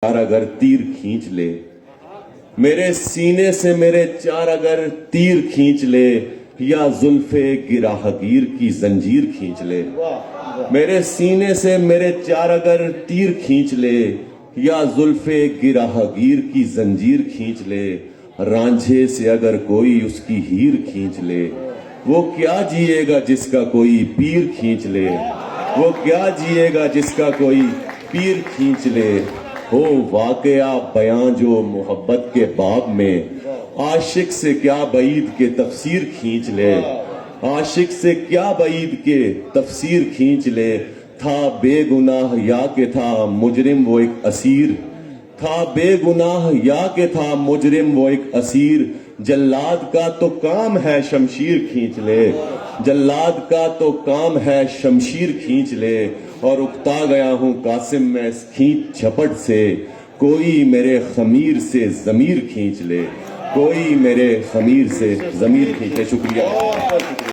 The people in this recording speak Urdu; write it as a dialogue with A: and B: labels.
A: اگر تیر کھینچ لے، میرے سینے سے میرے چار اگر تیر کھینچ لے، یا زلف گراہگیر کی زنجیر کھینچ لے، میرے سینے سے میرے چار اگر تیر کھینچ لے، یا زلف گراہگیر کی زنجیر کھینچ لے، رانجھے سے اگر کوئی اس کی ہیر کھینچ لے، وہ کیا جیے گا جس کا کوئی پیر کھینچ لے، وہ کیا جیے گا جس کا کوئی پیر کھینچ لے۔ ہو واقعہ بیاں جو محبت کے باب میں، عاشق سے کیا بعید کے تفسیر کھینچ لے، عاشق سے کیا بعید کے تفسیر کھینچ لے۔ تھا بے گناہ یا کہ تھا مجرم وہ ایک اسیر، تھا بے گناہ یا کہ تھا مجرم وہ ایک اسیر، جلاد کا تو کام ہے شمشیر کھینچ لے، جلاد کا تو کام ہے شمشیر کھینچ لے۔ اور اکتا گیا ہوں قاسم میں اس کھینچ جھپٹ سے، کوئی میرے خمیر سے ضمیر کھینچ لے، کوئی میرے خمیر سے ضمیر کھینچ لے۔ شکریہ۔